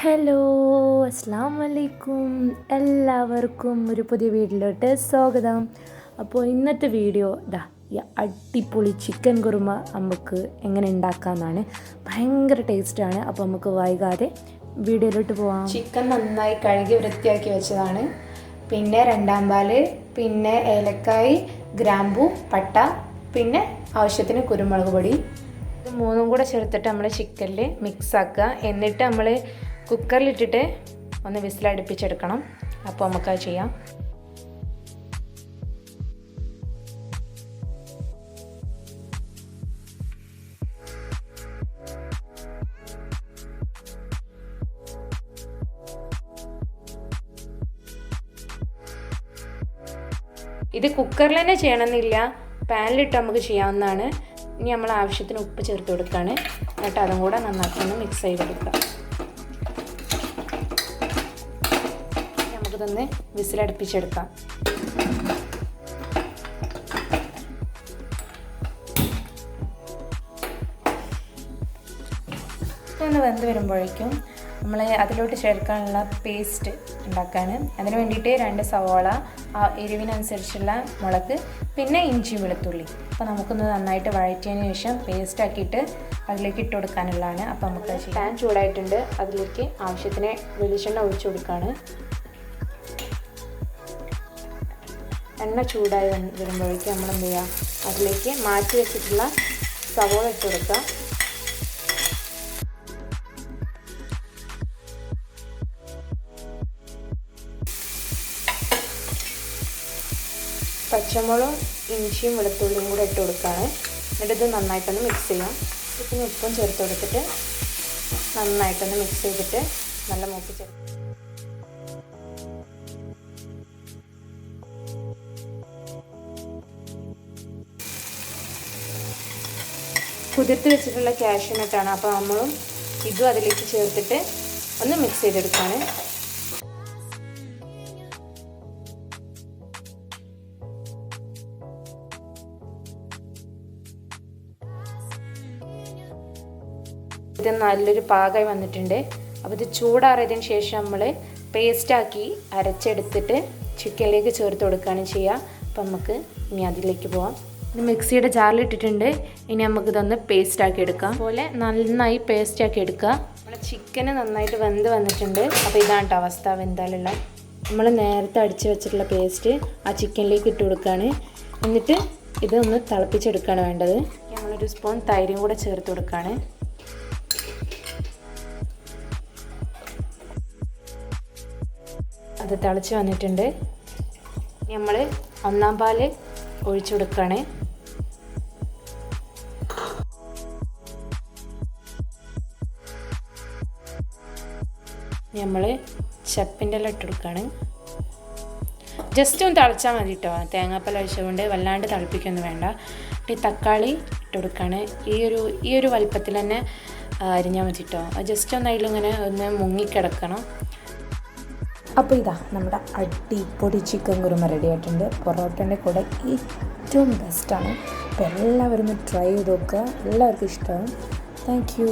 Hello അസ്സലാമു അലൈക്കും എല്ലാവർക്കും ഒരു പുതിയ വീഡിയോയിലോട്ട് സ്വാഗതം. അപ്പോൾ ഇന്നത്തെ വീഡിയോ ഈ അടിപൊളി ചിക്കൻ കുറുമ നമുക്ക് എങ്ങനെ ഉണ്ടാക്കാമെന്നാണ്. ഭയങ്കര ടേസ്റ്റാണ്. അപ്പോൾ നമുക്ക് വൈകാതെ വീഡിയോയിലോട്ട് പോവാം. ചിക്കൻ നന്നായി കഴുകി വൃത്തിയാക്കി വെച്ചതാണ്. പിന്നെ രണ്ടാം പാല്, പിന്നെ ഏലക്കായ്, ഗ്രാമ്പു, പട്ട, പിന്നെ ആവശ്യത്തിന് കുരുമുളക് പൊടി. ഇത് മൂന്നും കൂടെ ചേർത്തിട്ട് നമ്മൾ ചിക്കനിൽ മിക്സ് ആക്കുക. എന്നിട്ട് നമ്മൾ കുക്കറിലിട്ടിട്ട് ഒന്ന് വിസിലടുപ്പിച്ചെടുക്കണം. അപ്പോൾ നമുക്കത് ചെയ്യാം. ഇത് കുക്കറിൽ തന്നെ ചെയ്യണമെന്നില്ല, പാനിലിട്ട് നമുക്ക് ചെയ്യാവുന്നതാണ്. ഇനി നമ്മൾ ആവശ്യത്തിന് ഉപ്പ് ചേർത്ത് കൊടുക്കുകയാണ്. എന്നിട്ട് അതും കൂടെ നന്നാക്കി മിക്സ് ചെയ്ത് കൊടുക്കുക. നമുക്കിതൊന്ന് വിസിലടുപ്പിച്ചെടുക്കാം. ഇതൊന്ന് വെന്ത് വരുമ്പോഴേക്കും നമ്മൾ അതിലോട്ട് ചേർക്കാനുള്ള പേസ്റ്റ് ഉണ്ടാക്കാണ്. അതിന് വേണ്ടിയിട്ട് 2 സവാള, എരിവിനനുസരിച്ചുള്ള മുളക്, പിന്നെ ഇഞ്ചി വെളുത്തുള്ളി. അപ്പോൾ നമുക്കൊന്ന് നന്നായിട്ട് വഴറ്റിയതിന് ശേഷം പേസ്റ്റ് ആക്കിയിട്ട് അതിലേക്ക് ഇട്ട് കൊടുക്കാനുള്ളതാണ്. അപ്പോൾ നമുക്ക് പാൻ ചൂടായിട്ടുണ്ട്. അതിലേക്ക് ആവശ്യത്തിന് വെളിച്ചെണ്ണ ഒഴിച്ചു കൊടുക്കുകയാണ്. എണ്ണ ചൂടായി വരുമ്പോഴേക്കും നമ്മൾ എന്ത് ചെയ്യുക, അതിലേക്ക് മാറ്റി വെച്ചിട്ടുള്ള സവാള ഇട്ട് കൊടുക്കുക. പച്ചമുളകും ഇഞ്ചിയും വെളുത്തുള്ളിയും കൂടെ ഇട്ട് കൊടുക്കുകയാണ്. എന്നിട്ട് ഇത് നന്നായിട്ടൊന്ന് മിക്സ് ചെയ്യാം. പിന്നെ ഉപ്പും ചേർത്ത് കൊടുത്തിട്ട് നന്നായിട്ടൊന്ന് മിക്സ് ചെയ്തിട്ട് നല്ല മൂപ്പിച്ചെടുക്കും. കുതിർത്ത് വെച്ചിട്ടുള്ള കാഷ്യൂനട്ടാണ്. അപ്പോൾ നമ്മളും ഇതും അതിലേക്ക് ചേർത്തിട്ട് ഒന്ന് മിക്സ് ചെയ്തെടുക്കുകയാണ്. ഇത് നല്ലൊരു പാകമായി വന്നിട്ടുണ്ട്. അപ്പോൾ ഇത് ചൂടാറിയതിന് ശേഷം നമ്മൾ പേസ്റ്റാക്കി അരച്ചെടുത്തിട്ട് ചിക്കനിലേക്ക് ചേർത്ത് കൊടുക്കുകയാണ് ചെയ്യുക. അപ്പം നമുക്ക് ഇനി അതിലേക്ക് പോവാം. ഇത് മിക്സിയുടെ ജാറിലിട്ടിട്ടുണ്ട്. ഇനി നമുക്കിതൊന്ന് പേസ്റ്റാക്കി എടുക്കാം. അതുപോലെ നന്നായി പേസ്റ്റാക്കി എടുക്കുക. നമ്മുടെ ചിക്കന് നന്നായിട്ട് വെന്ത് വന്നിട്ടുണ്ട്. അപ്പോൾ ഇതാണ് അവസ്ഥ വെന്താലുള്ള. നമ്മൾ നേരത്തെ അടിച്ച് വെച്ചിട്ടുള്ള പേസ്റ്റ് ആ ചിക്കനിലേക്ക് ഇട്ട് കൊടുക്കുകയാണ്. എന്നിട്ട് ഇതൊന്ന് തിളപ്പിച്ചെടുക്കുകയാണ് വേണ്ടത്. നമ്മളൊരു സ്പൂൺ തൈരും കൂടെ ചേർത്ത് കൊടുക്കുകയാണ്. അത് തിളച്ച് വന്നിട്ടുണ്ട്. നമ്മൾ 1-ാം പാല് ഒഴിച്ചു കൊടുക്കുകയാണ്. നമ്മൾ ചപ്പിൻ്റെ എല്ലാം ഇട്ട് കൊടുക്കുകയാണ്. ജസ്റ്റ് ഒന്ന് തിളച്ചാൽ മതി കേട്ടോ. തേങ്ങാപ്പാൽ ഒഴിച്ചുകൊണ്ട് വല്ലാണ്ട് തിളപ്പിക്കൊന്നും വേണ്ട. ഈ തക്കാളി ഇട്ട് കൊടുക്കുകയാണ്. ഈ ഒരു വലിപ്പത്തിൽ തന്നെ അരിഞ്ഞാൽ മതി കേട്ടോ. ജസ്റ്റ് ഒന്ന് അതിലിങ്ങനെ ഒന്ന് മുങ്ങിക്കിടക്കണം. അപ്പോൾ ഇതാ നമ്മുടെ അടിപൊളി ചിക്കൻ കുറുമ റെഡി ആയിട്ടുണ്ട്. പൊറോട്ടൻ്റെ കൂടെ ഏറ്റവും ബെസ്റ്റാണ്. അപ്പോൾ എല്ലാവരും ട്രൈ ചെയ്ത് നോക്കുക. എല്ലാവർക്കും ഇഷ്ടമാവും. Thank you.